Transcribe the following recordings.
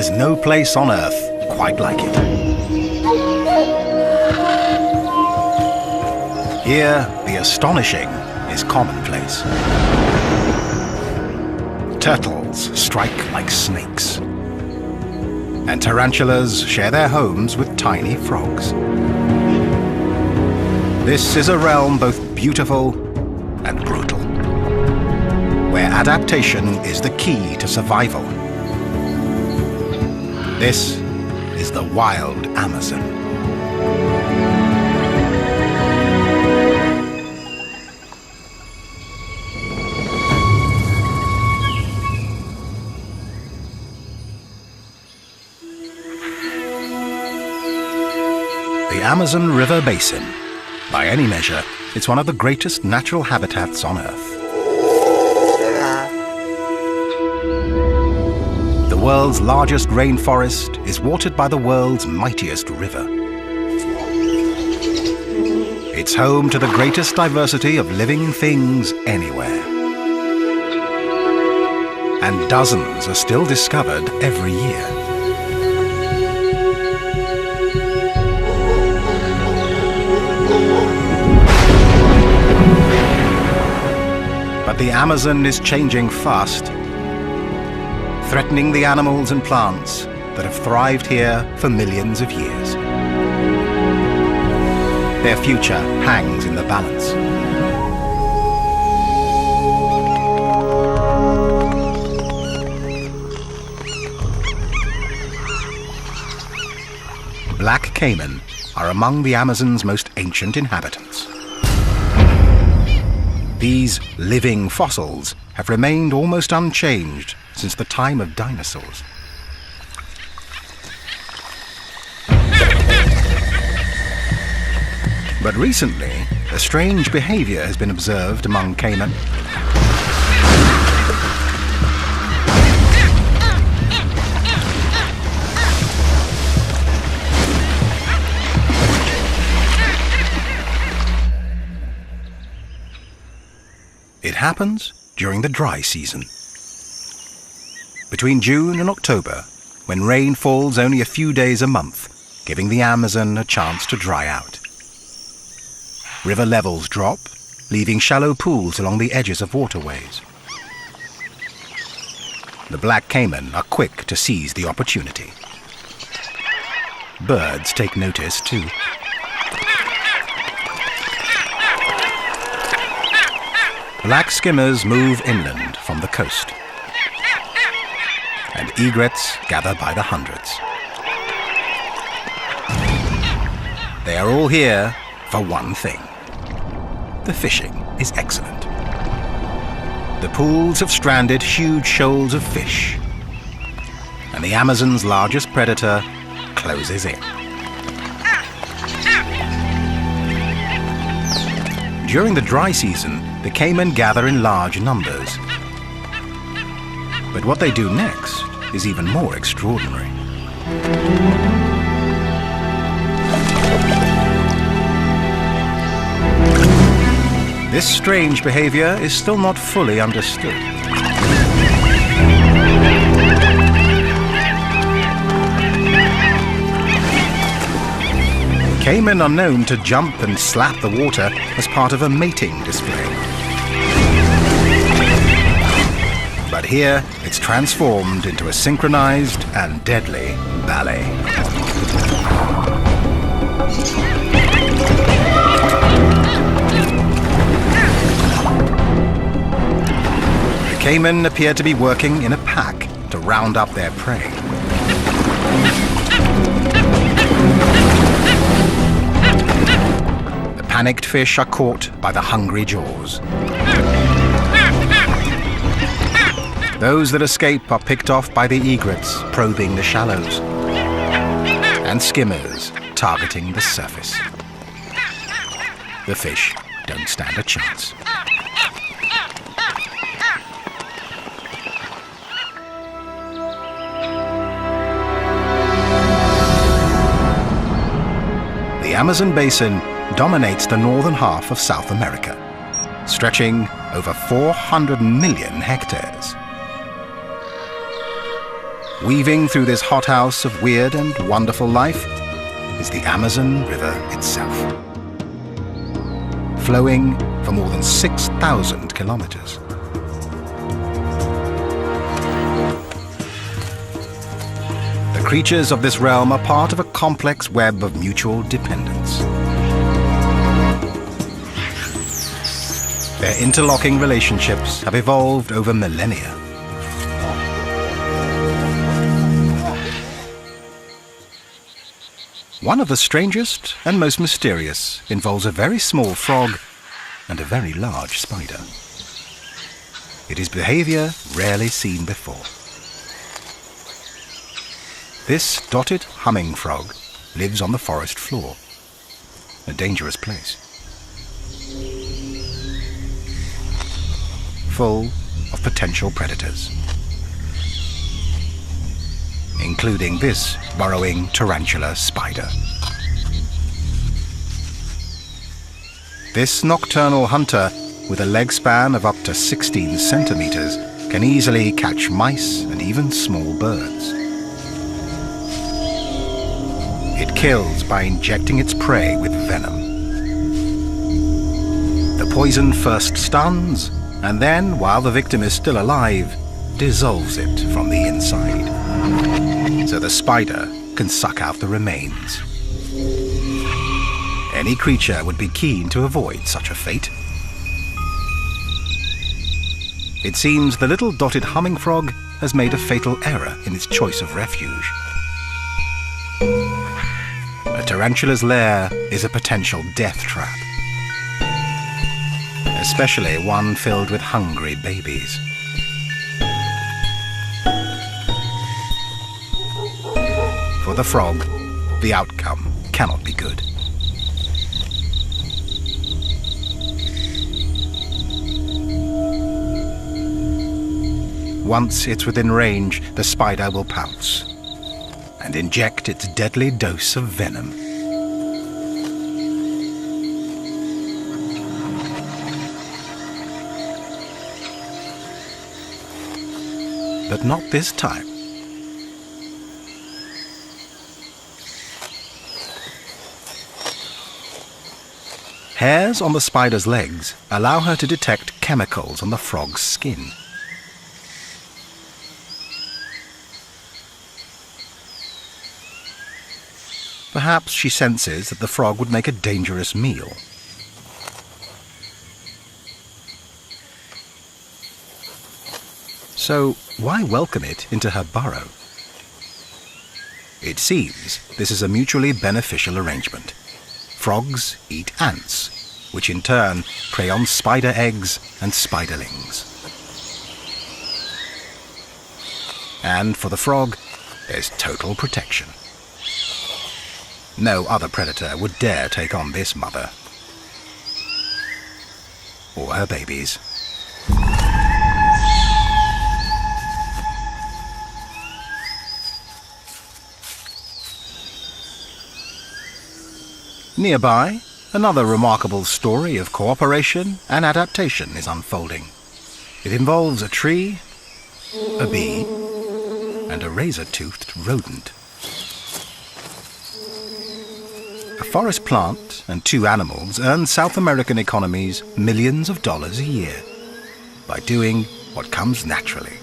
There's no place on Earth quite like it. Here, the astonishing is commonplace. Turtles strike like snakes, and tarantulas share their homes with tiny frogs. This is a realm both beautiful and brutal, where adaptation is the key to survival. This is the wild Amazon. The Amazon River Basin. By any measure, it's one of the greatest natural habitats on Earth. The world's largest rainforest is watered by the world's mightiest river. It's home to the greatest diversity of living things anywhere. And dozens are still discovered every year. But the Amazon is changing fast, threatening the animals and plants that have thrived here for millions of years. Their future hangs in the balance. Black caiman are among the Amazon's most ancient inhabitants. These living fossils have remained almost unchanged since the time of dinosaurs. But recently, a strange behavior has been observed among caiman. It happens during the dry season. Between June and October, when rain falls only a few days a month, giving the Amazon a chance to dry out. River levels drop, leaving shallow pools along the edges of waterways. The black caiman are quick to seize the opportunity. Birds take notice too. Black skimmers move inland from the coast, and egrets gather by the hundreds. They are all here for one thing. The fishing is excellent. The pools have stranded huge shoals of fish, and the Amazon's largest predator closes in. During the dry season, the caiman gather in large numbers. But what they do next is even more extraordinary. This strange behavior is still not fully understood. Caiman are known to jump and slap the water as part of a mating display. But here, it's transformed into a synchronized and deadly ballet. The caiman appear to be working in a pack to round up their prey. The panicked fish are caught by the hungry jaws. Those that escape are picked off by the egrets probing the shallows, and skimmers targeting the surface. The fish don't stand a chance. The Amazon basin dominates the northern half of South America, stretching over 400 million hectares. Weaving through this hothouse of weird and wonderful life is the Amazon River itself, flowing for more than 6,000 kilometers. The creatures of this realm are part of a complex web of mutual dependence. Their interlocking relationships have evolved over millennia. One of the strangest and most mysterious involves a very small frog and a very large spider. It is behavior rarely seen before. This dotted humming frog lives on the forest floor, a dangerous place, full of potential predators, including this burrowing tarantula spider. This nocturnal hunter, with a leg span of up to 16 centimeters, can easily catch mice and even small birds. It kills by injecting its prey with venom. The poison first stuns, and then, while the victim is still alive, dissolves it from the inside, so the spider can suck out the remains. Any creature would be keen to avoid such a fate. It seems the little dotted humming frog has made a fatal error in its choice of refuge. A tarantula's lair is a potential death trap, especially one filled with hungry babies. For the frog, the outcome cannot be good. Once it's within range, the spider will pounce and inject its deadly dose of venom. But not this time. Hairs on the spider's legs allow her to detect chemicals on the frog's skin. Perhaps she senses that the frog would make a dangerous meal. So why welcome it into her burrow? It seems this is a mutually beneficial arrangement. Frogs eat ants, which in turn prey on spider eggs and spiderlings. And for the frog, there's total protection. No other predator would dare take on this mother or her babies. Nearby, another remarkable story of cooperation and adaptation is unfolding. It involves a tree, a bee, and a razor-toothed rodent. A forest plant and two animals earn South American economies millions of dollars a year by doing what comes naturally.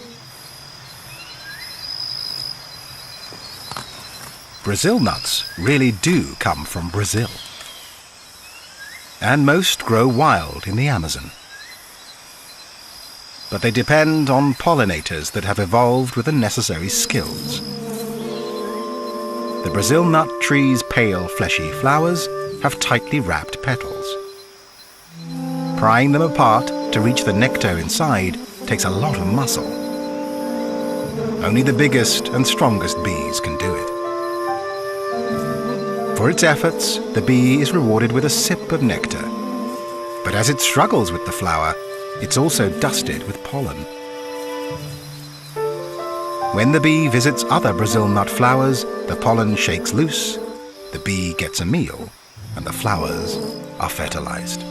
Brazil nuts really do come from Brazil, and most grow wild in the Amazon. But they depend on pollinators that have evolved with the necessary skills. The Brazil nut tree's pale, fleshy flowers have tightly wrapped petals. Prying them apart to reach the nectar inside takes a lot of muscle. Only the biggest and strongest bees can do it. For its efforts, the bee is rewarded with a sip of nectar. But as it struggles with the flower, it's also dusted with pollen. When the bee visits other Brazil nut flowers, the pollen shakes loose, the bee gets a meal, and the flowers are fertilized.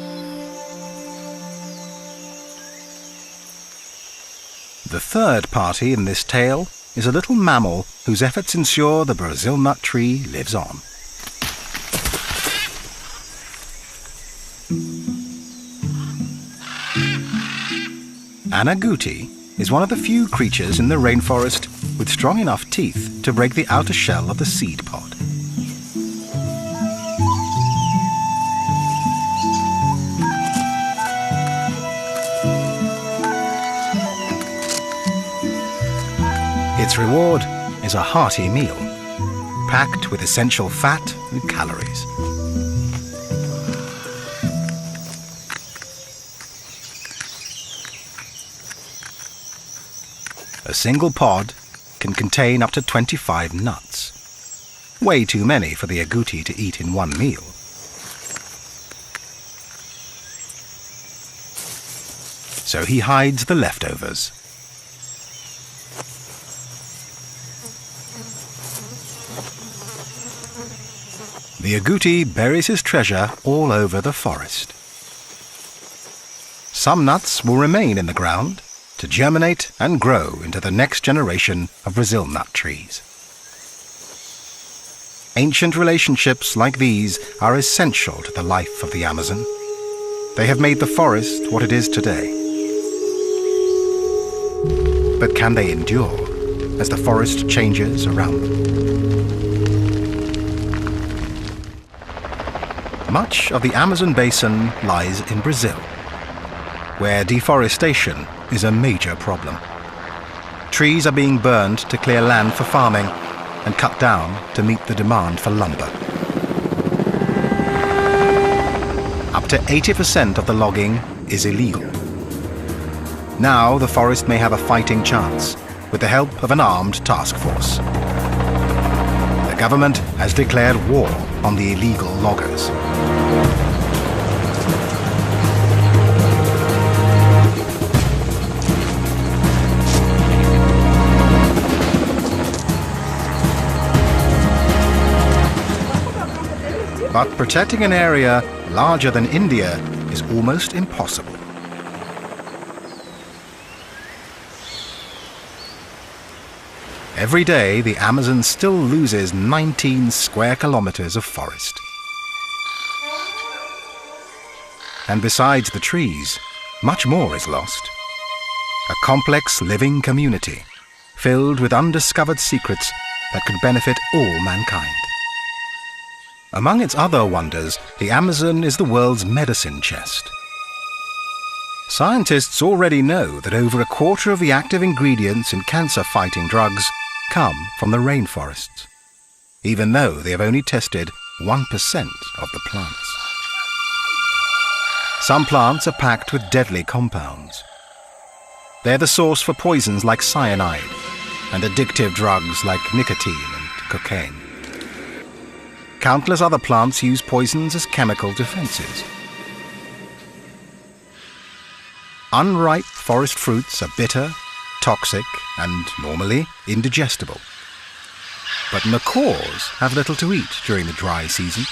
The third party in this tale is a little mammal whose efforts ensure the Brazil nut tree lives on. An agouti is one of the few creatures in the rainforest with strong enough teeth to break the outer shell of the seed pod. Its reward is a hearty meal, packed with essential fat and calories. A single pod can contain up to 25 nuts, way too many for the agouti to eat in one meal. So he hides the leftovers. The agouti buries his treasure all over the forest. Some nuts will remain in the ground to germinate and grow into the next generation of Brazil nut trees. Ancient relationships like these are essential to the life of the Amazon. They have made the forest what it is today. But can they endure as the forest changes around them? Much of the Amazon basin lies in Brazil, where deforestation is a major problem. Trees are being burned to clear land for farming and cut down to meet the demand for lumber. Up to 80% of the logging is illegal. Now the forest may have a fighting chance with the help of an armed task force. The government has declared war on the illegal loggers. But protecting an area larger than India is almost impossible. Every day, the Amazon still loses 19 square kilometers of forest. And besides the trees, much more is lost. A complex living community, filled with undiscovered secrets that could benefit all mankind. Among its other wonders, the Amazon is the world's medicine chest. Scientists already know that over a quarter of the active ingredients in cancer-fighting drugs come from the rainforests, even though they have only tested 1% of the plants. Some plants are packed with deadly compounds. They're the source for poisons like cyanide and addictive drugs like nicotine and cocaine. Countless other plants use poisons as chemical defenses. Unripe forest fruits are bitter, toxic, and normally indigestible. But macaws have little to eat during the dry season.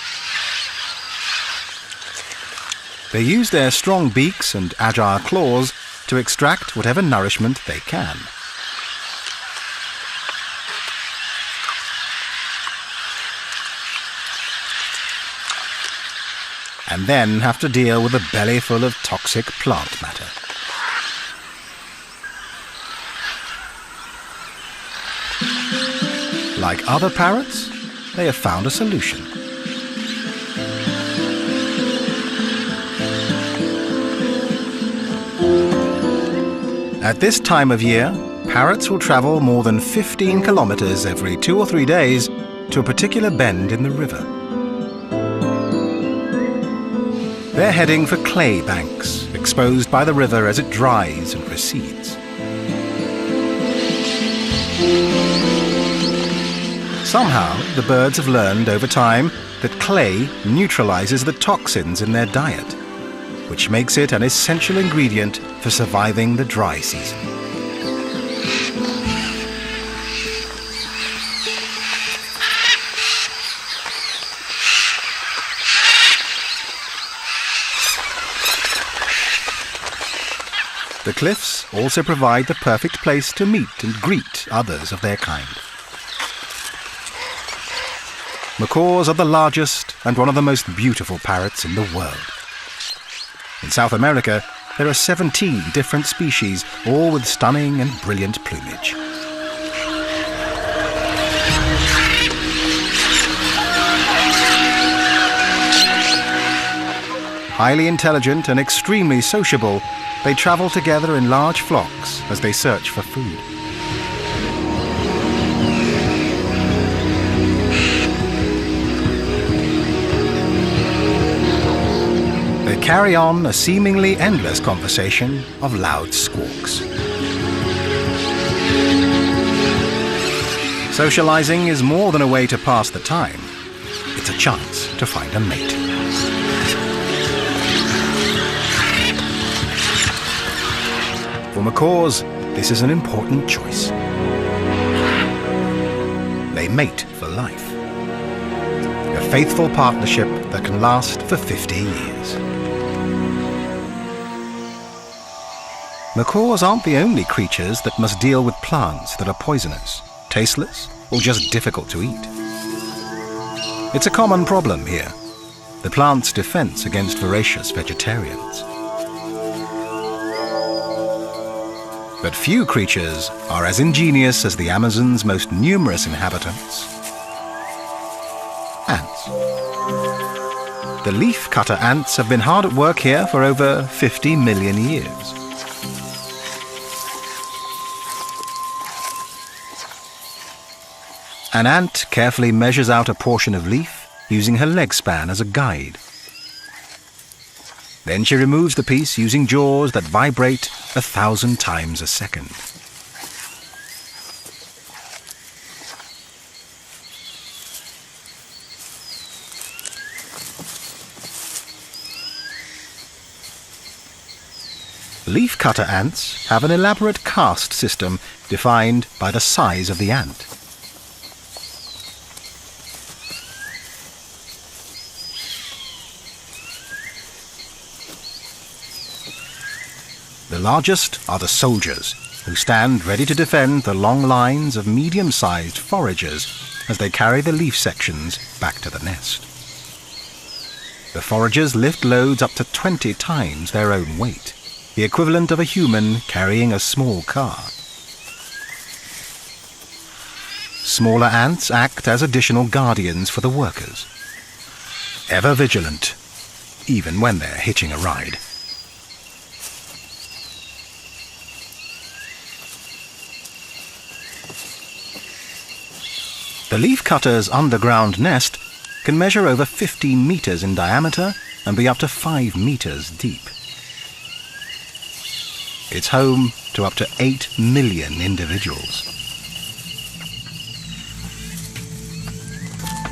They use their strong beaks and agile claws to extract whatever nourishment they can. And then have to deal with a belly full of toxic plant matter. Like other parrots, they have found a solution. At this time of year, parrots will travel more than 15 kilometers every 2 or 3 days to a particular bend in the river. They're heading for clay banks, exposed by the river as it dries and recedes. Somehow, the birds have learned over time that clay neutralizes the toxins in their diet, which makes it an essential ingredient for surviving the dry season. The cliffs also provide the perfect place to meet and greet others of their kind. Macaws are the largest and one of the most beautiful parrots in the world. In South America, there are 17 different species, all with stunning and brilliant plumage. Highly intelligent and extremely sociable, they travel together in large flocks as they search for food. They carry on a seemingly endless conversation of loud squawks. Socializing is more than a way to pass the time. It's a chance to find a mate. For macaws, this is an important choice. They mate for life. A faithful partnership that can last for 50 years. Macaws aren't the only creatures that must deal with plants that are poisonous, tasteless, or just difficult to eat. It's a common problem here, the plant's defense against voracious vegetarians. But few creatures are as ingenious as the Amazon's most numerous inhabitants. Ants. The leaf-cutter ants have been hard at work here for over 50 million years. An ant carefully measures out a portion of leaf using her leg span as a guide. Then she removes the piece using jaws that vibrate 1,000 times a second. Leaf-cutter ants have an elaborate caste system defined by the size of the ant. The largest are the soldiers, who stand ready to defend the long lines of medium-sized foragers as they carry the leaf sections back to the nest. The foragers lift loads up to 20 times their own weight, the equivalent of a human carrying a small car. Smaller ants act as additional guardians for the workers, ever vigilant, even when they're hitching a ride. The leafcutter's underground nest can measure over 15 meters in diameter and be up to 5 meters deep. It's home to up to 8 million individuals.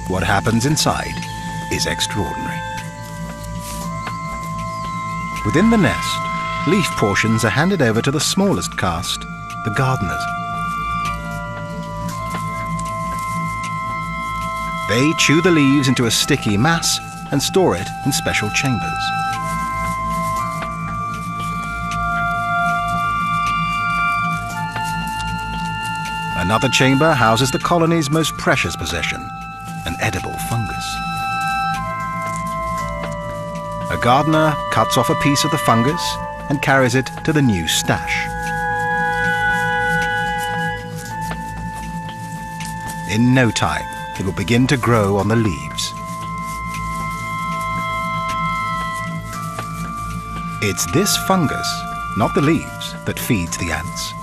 What happens inside is extraordinary. Within the nest, leaf portions are handed over to the smallest caste, the gardeners. They chew the leaves into a sticky mass and store it in special chambers. Another chamber houses the colony's most precious possession, an edible fungus. A gardener cuts off a piece of the fungus and carries it to the new stash. In no time, it will begin to grow on the leaves. It's this fungus, not the leaves, that feeds the ants.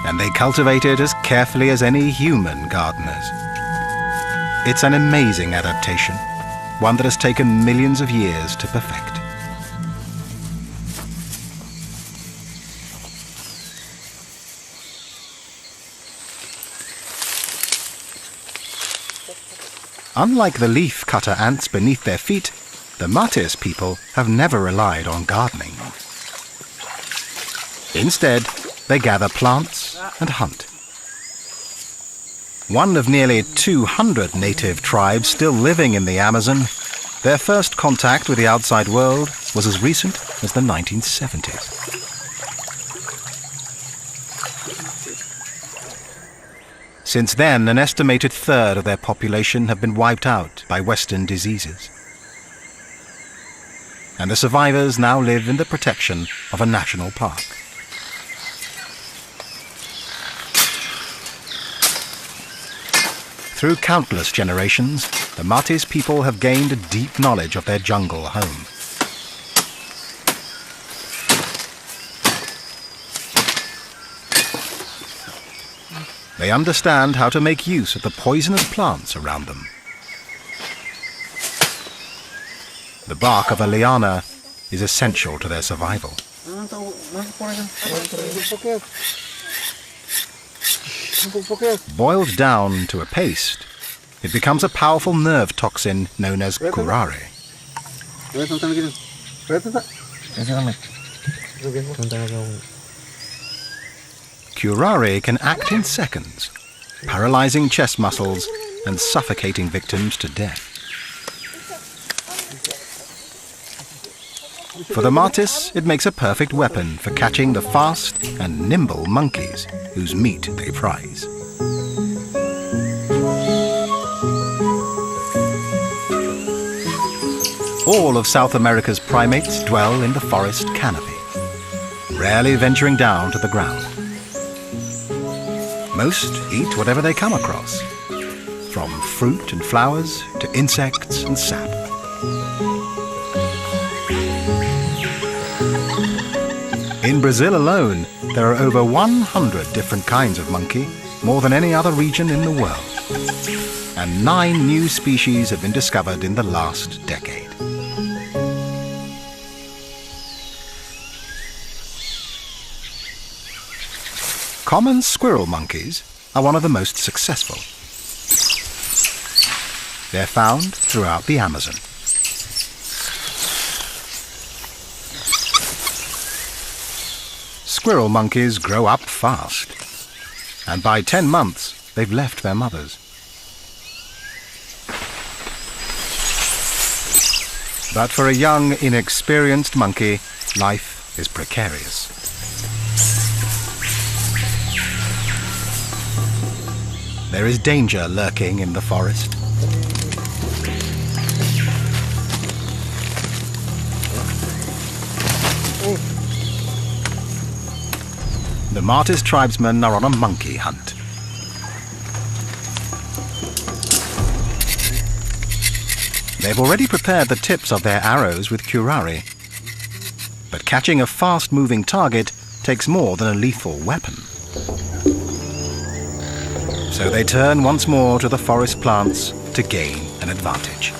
And they cultivate it as carefully as any human gardeners. It's an amazing adaptation, one that has taken millions of years to perfect. Unlike the leaf-cutter ants beneath their feet, the Matis people have never relied on gardening. Instead, they gather plants and hunt. One of nearly 200 native tribes still living in the Amazon, their first contact with the outside world was as recent as the 1970s. Since then, an estimated third of their population have been wiped out by Western diseases. And the survivors now live in the protection of a national park. Through countless generations, the Matis people have gained a deep knowledge of their jungle home. They understand how to make use of the poisonous plants around them. The bark of a liana is essential to their survival. Boiled down to a paste, it becomes a powerful nerve toxin known as curare. Curare can act in seconds, paralyzing chest muscles and suffocating victims to death. For the Matis, it makes a perfect weapon for catching the fast and nimble monkeys whose meat they prize. All of South America's primates dwell in the forest canopy, rarely venturing down to the ground. Most eat whatever they come across, from fruit and flowers to insects and sap. In Brazil alone, there are over 100 different kinds of monkey, more than any other region in the world. And 9 new species have been discovered in the last decade. Common squirrel monkeys are one of the most successful. They're found throughout the Amazon. Squirrel monkeys grow up fast, and by 10 months they've left their mothers. But for a young, inexperienced monkey, life is precarious. There is danger lurking in the forest. The Matis tribesmen are on a monkey hunt. They've already prepared the tips of their arrows with curare. But catching a fast-moving target takes more than a lethal weapon. So they turn once more to the forest plants to gain an advantage.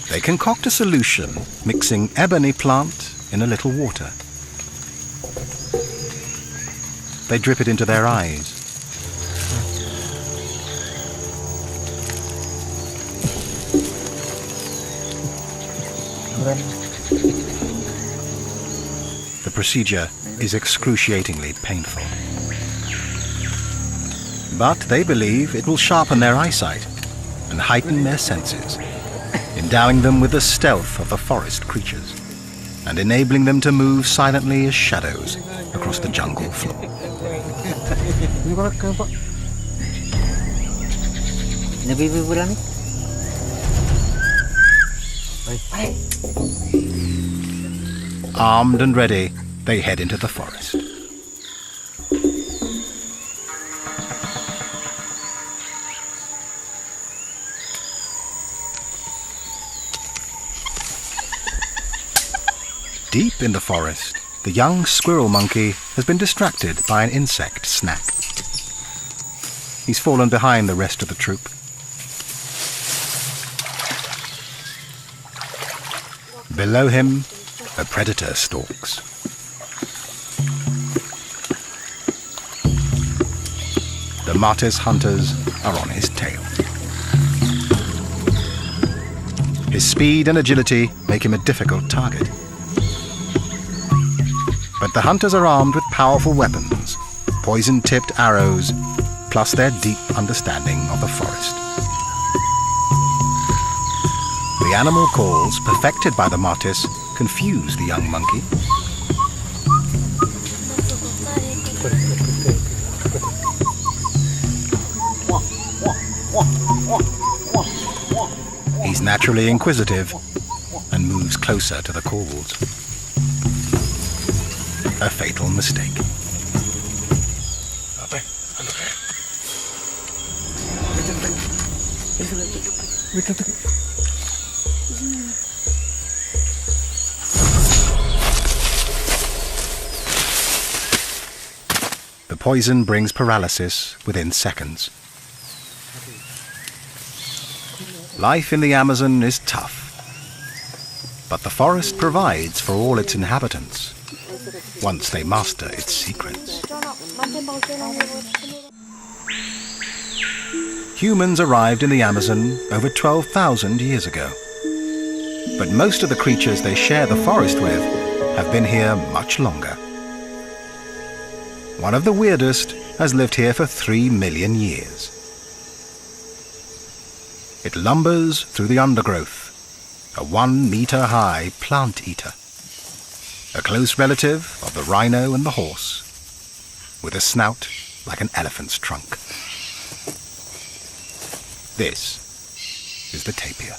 They concoct a solution, mixing ebony plant in a little water. They drip it into their eyes. The procedure is excruciatingly painful. But they believe it will sharpen their eyesight and heighten their senses, endowing them with the stealth of the forest creatures and enabling them to move silently as shadows across the jungle floor. Armed and ready, they head into the forest. Deep in the forest, the young squirrel monkey has been distracted by an insect snack. He's fallen behind the rest of the troop. Below him, a predator stalks. The Matis hunters are on his tail. His speed and agility make him a difficult target. But the hunters are armed with powerful weapons, poison-tipped arrows, plus their deep understanding of the forest. The animal calls, perfected by the Matis, confuse the young monkey. He's naturally inquisitive and moves closer to the calls. A fatal mistake. The poison brings paralysis within seconds. Life in the Amazon is tough, but the forest provides for all its inhabitants once they master its secrets. Humans arrived in the Amazon over 12,000 years ago, but most of the creatures they share the forest with have been here much longer. One of the weirdest has lived here for 3 million years. It lumbers through the undergrowth, a 1-meter-high plant eater, a close relative of the rhino and the horse, with a snout like an elephant's trunk. This is the tapir.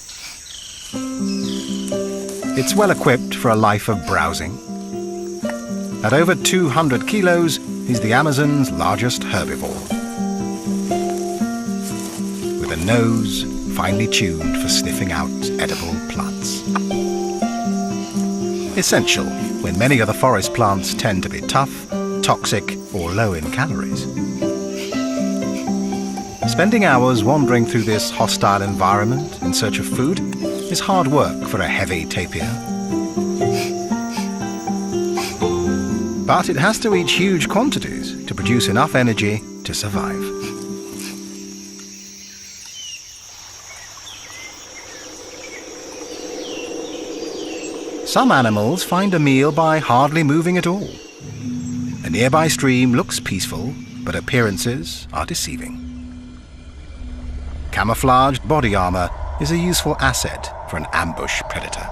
It's well equipped for a life of browsing. At over 200 kilos, he's the Amazon's largest herbivore, with a nose finely tuned for sniffing out edible plants. Essential when many other forest plants tend to be tough, toxic, or low in calories. Spending hours wandering through this hostile environment in search of food is hard work for a heavy tapir. But it has to eat huge quantities to produce enough energy to survive. Some animals find a meal by hardly moving at all. A nearby stream looks peaceful, but appearances are deceiving. Camouflaged body armor is a useful asset for an ambush predator.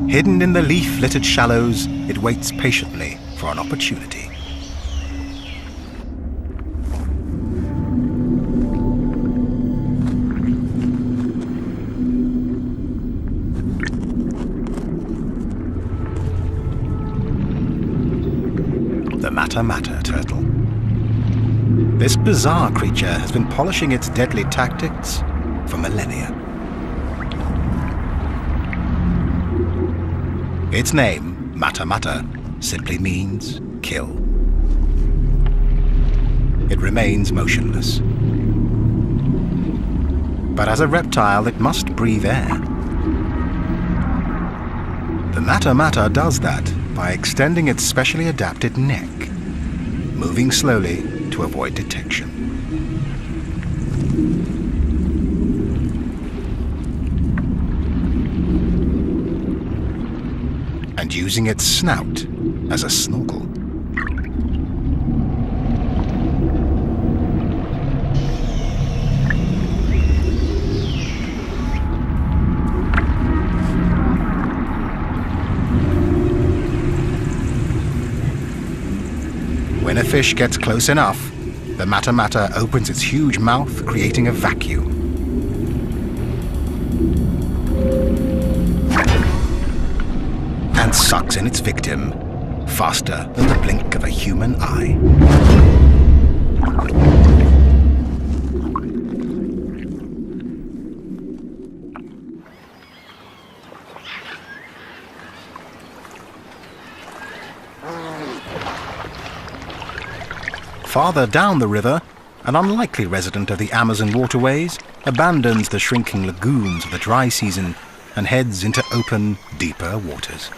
Hidden in the leaf-littered shallows, it waits patiently for an opportunity. The Mata-Mata turtle. This bizarre creature has been polishing its deadly tactics for millennia. Its name, Mata-Mata, simply means kill. It remains motionless. But as a reptile, it must breathe air. The Mata-Mata does that by extending its specially adapted neck, moving slowly to avoid detection. And using its snout as a snorkel. When a fish gets close enough, the Mata-Mata opens its huge mouth, creating a vacuum. And sucks in its victim faster than the blink of a human eye. Farther down the river, an unlikely resident of the Amazon waterways abandons the shrinking lagoons of the dry season and heads into open, deeper waters.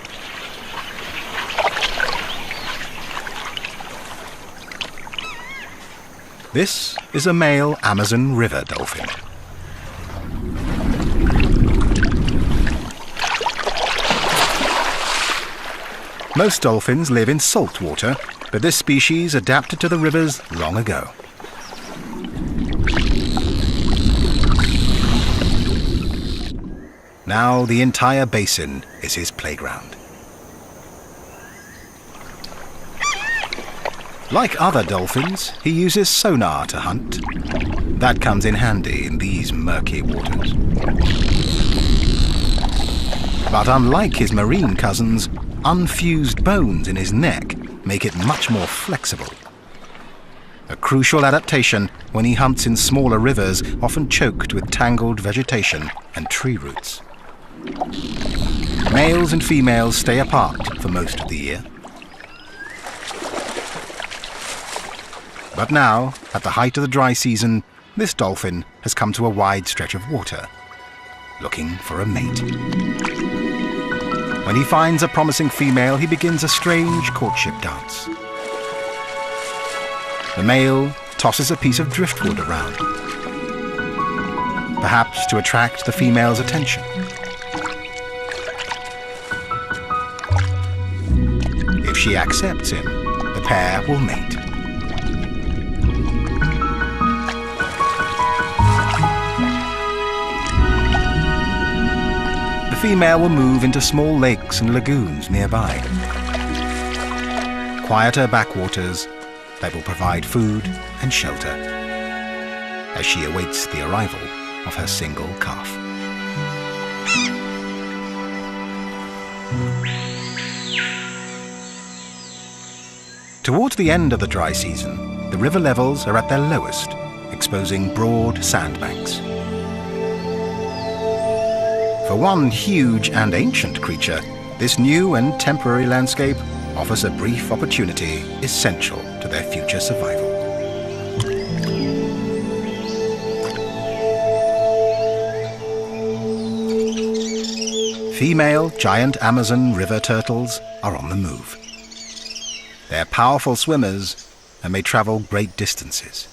This is a male Amazon river dolphin. Most dolphins live in salt water, but this species adapted to the rivers long ago. Now the entire basin is his playground. Like other dolphins, he uses sonar to hunt. That comes in handy in these murky waters. But unlike his marine cousins, unfused bones in his neck make it much more flexible. A crucial adaptation when he hunts in smaller rivers, often choked with tangled vegetation and tree roots. Males and females stay apart for most of the year. But now, at the height of the dry season, this dolphin has come to a wide stretch of water, looking for a mate. When he finds a promising female, he begins a strange courtship dance. The male tosses a piece of driftwood around, perhaps to attract the female's attention. If she accepts him, the pair will mate. The female will move into small lakes and lagoons nearby. Quieter backwaters that will provide food and shelter as she awaits the arrival of her single calf. Towards the end of the dry season, the river levels are at their lowest, exposing broad sandbanks. For one huge and ancient creature, this new and temporary landscape offers a brief opportunity essential to their future survival. Female giant Amazon river turtles are on the move. They're powerful swimmers and may travel great distances.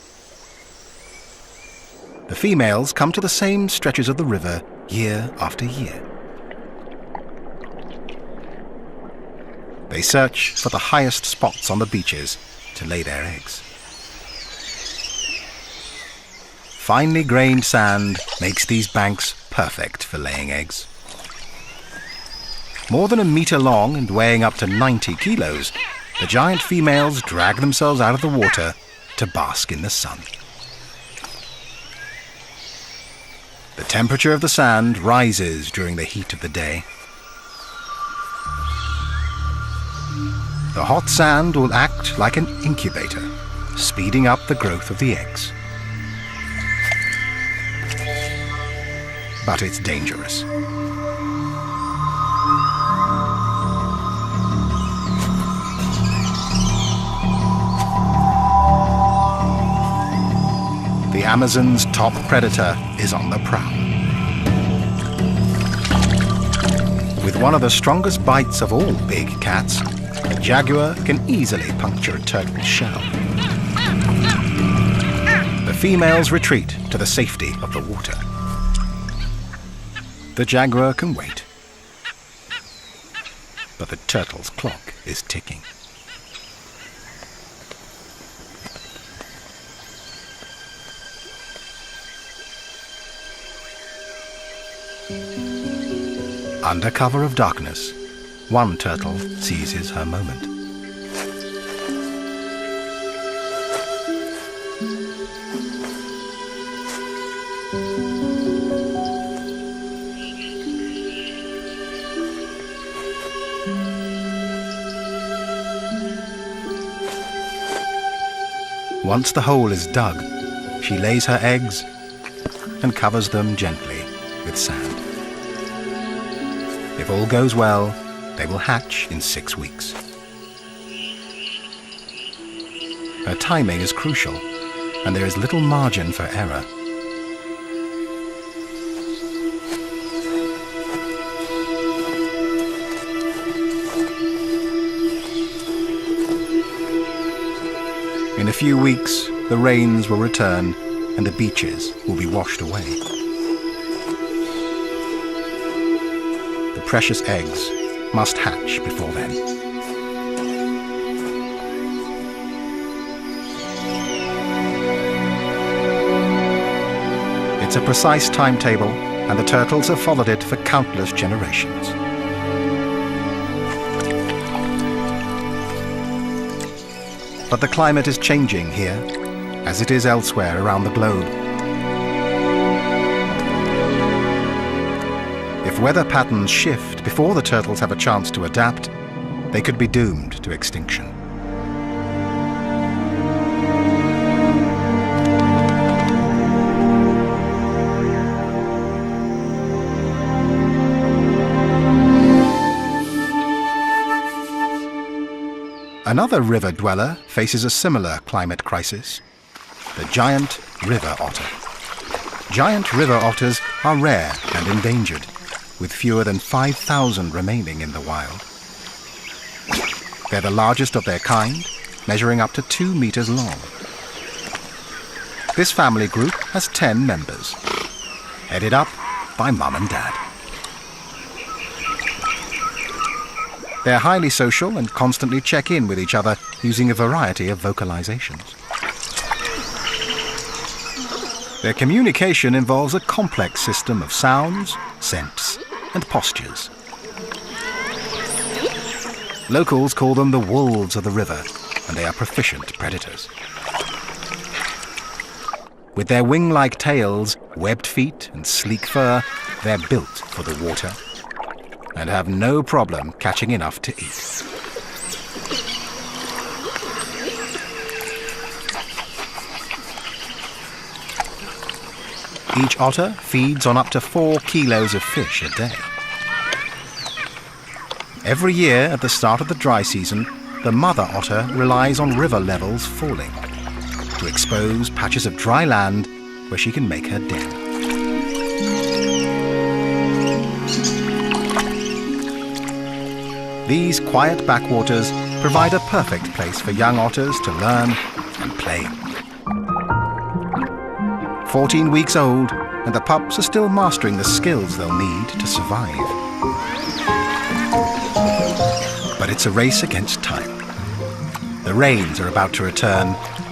The females come to the same stretches of the river year after year. They search for the highest spots on the beaches to lay their eggs. Finely grained sand makes these banks perfect for laying eggs. More than a meter long and weighing up to 90 kilos, the giant females drag themselves out of the water to bask in the sun. The temperature of the sand rises during the heat of the day. The hot sand will act like an incubator, speeding up the growth of the eggs. But it's dangerous. The Amazon's top predator is on the prowl. With one of the strongest bites of all big cats, a jaguar can easily puncture a turtle's shell. The females retreat to the safety of the water. The jaguar can wait, but the turtle's clock is ticking. Under cover of darkness, one turtle seizes her moment. Once the hole is dug, she lays her eggs and covers them gently with sand. If all goes well, they will hatch in 6 weeks. Her timing is crucial, and there is little margin for error. In a few weeks, the rains will return and the beaches will be washed away. The precious eggs must hatch before then. It's a precise timetable and the turtles have followed it for countless generations. But the climate is changing here, as it is elsewhere around the globe. If weather patterns shift before the turtles have a chance to adapt, they could be doomed to extinction. Another river dweller faces a similar climate crisis: the giant river otter. Giant river otters are rare and endangered, with fewer than 5,000 remaining in the wild. They're the largest of their kind, measuring up to 2 meters long. This family group has 10 members, headed up by Mum and Dad. They're highly social and constantly check in with each other using a variety of vocalizations. Their communication involves a complex system of sounds, scents, and postures. Locals call them the wolves of the river, and they are proficient predators. With their wing-like tails, webbed feet, and sleek fur, they're built for the water and have no problem catching enough to eat. Each otter feeds on up to 4 kilos of fish a day. Every year at the start of the dry season, the mother otter relies on river levels falling to expose patches of dry land where she can make her den. These quiet backwaters provide a perfect place for young otters to learn and play. 14 weeks old, and the pups are still mastering the skills they'll need to survive. But it's a race against time. The rains are about to return,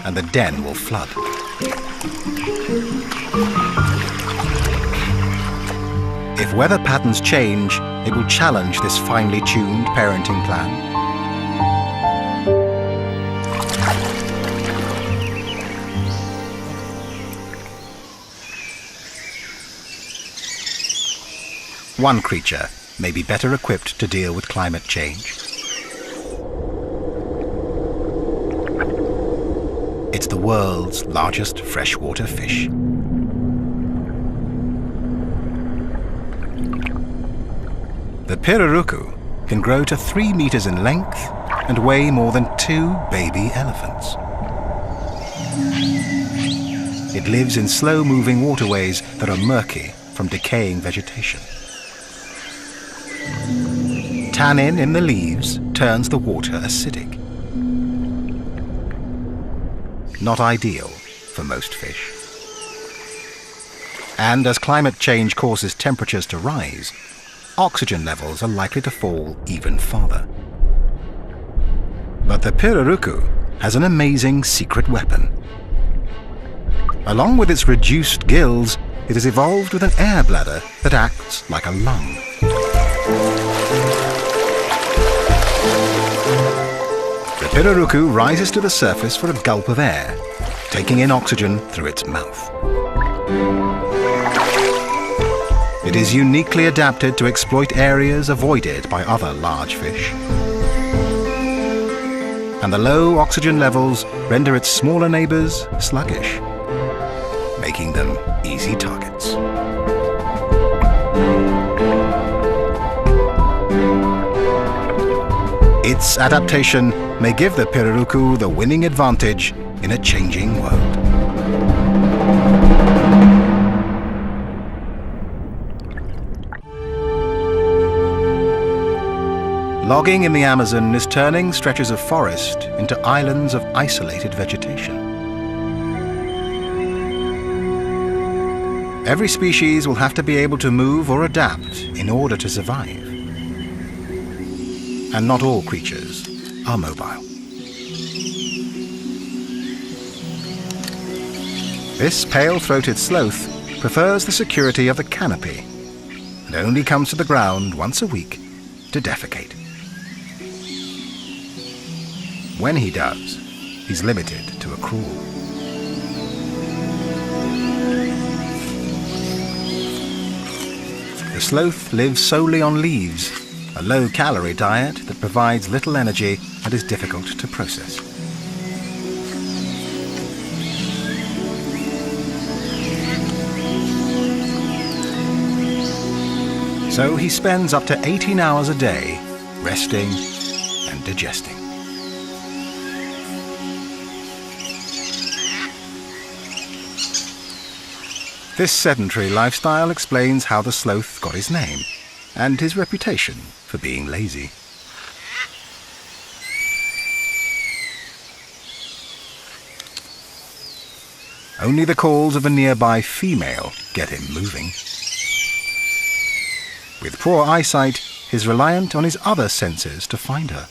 and the den will flood. If weather patterns change, it will challenge this finely tuned parenting plan. One creature may be better equipped to deal with climate change. It's the world's largest freshwater fish. The pirarucu can grow to 3 meters in length and weigh more than 2 baby elephants. It lives in slow-moving waterways that are murky from decaying vegetation. Tannin in the leaves turns the water acidic. Not ideal for most fish. And as climate change causes temperatures to rise, oxygen levels are likely to fall even farther. But the pirarucu has an amazing secret weapon. Along with its reduced gills, it has evolved with an air bladder that acts like a lung. The pirarucu rises to the surface for a gulp of air, taking in oxygen through its mouth. It is uniquely adapted to exploit areas avoided by other large fish. And the low oxygen levels render its smaller neighbors sluggish, making them easy targets. Its adaptation may give the pirarucu the winning advantage in a changing world. Logging in the Amazon is turning stretches of forest into islands of isolated vegetation. Every species will have to be able to move or adapt in order to survive. And not all creatures are mobile. This pale-throated sloth prefers the security of the canopy and only comes to the ground once a week to defecate. When he does, he's limited to a crawl. The sloth lives solely on leaves, a low-calorie diet that provides little energy and is difficult to process. So he spends up to 18 hours a day resting and digesting. This sedentary lifestyle explains how the sloth got his name and his reputation for being lazy. Only the calls of a nearby female get him moving. With poor eyesight, he's reliant on his other senses to find her.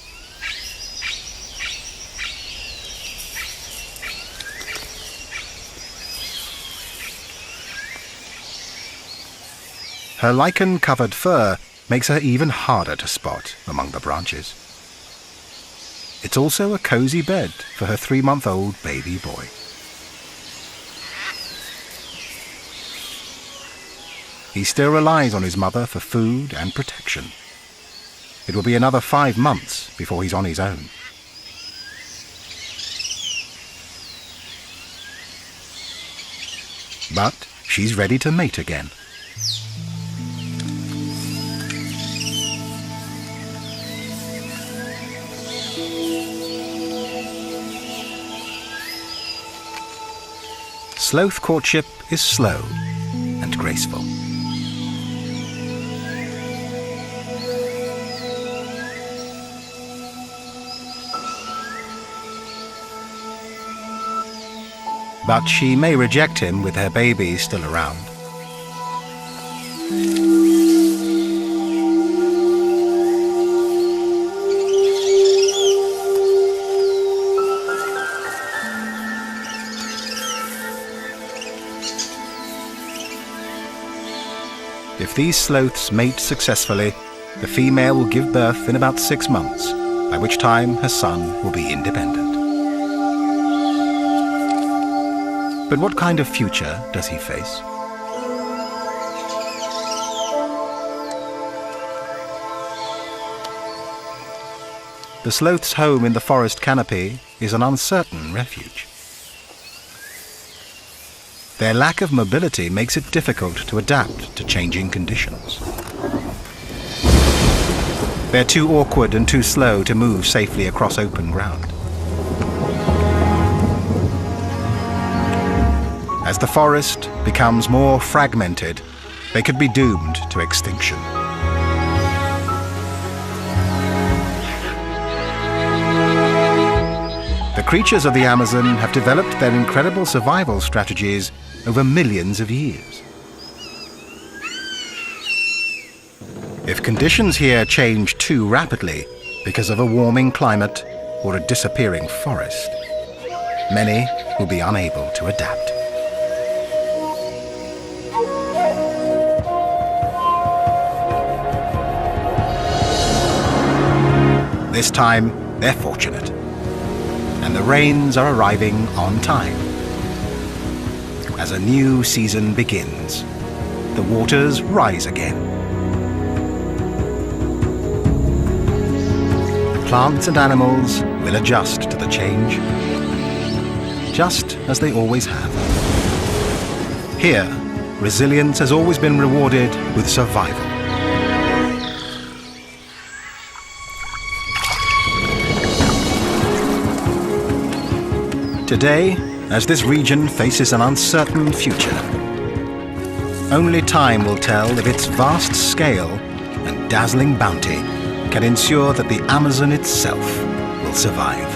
Her lichen-covered fur makes her even harder to spot among the branches. It's also a cozy bed for her 3-month-old baby boy. He still relies on his mother for food and protection. It will be another 5 months before he's on his own. But she's ready to mate again. Sloth courtship is slow and graceful. But she may reject him with her baby still around. If these sloths mate successfully, the female will give birth in about 6 months, by which time her son will be independent. But what kind of future does he face? The sloth's home in the forest canopy is an uncertain refuge. Their lack of mobility makes it difficult to adapt to changing conditions. They're too awkward and too slow to move safely across open ground. As the forest becomes more fragmented, they could be doomed to extinction. The creatures of the Amazon have developed their incredible survival strategies over millions of years. If conditions here change too rapidly because of a warming climate or a disappearing forest, many will be unable to adapt. This time, they're fortunate, and the rains are arriving on time. As a new season begins, the waters rise again. Plants and animals will adjust to the change, just as they always have. Here, resilience has always been rewarded with survival. Today, as this region faces an uncertain future, only time will tell if its vast scale and dazzling bounty can ensure that the Amazon itself will survive.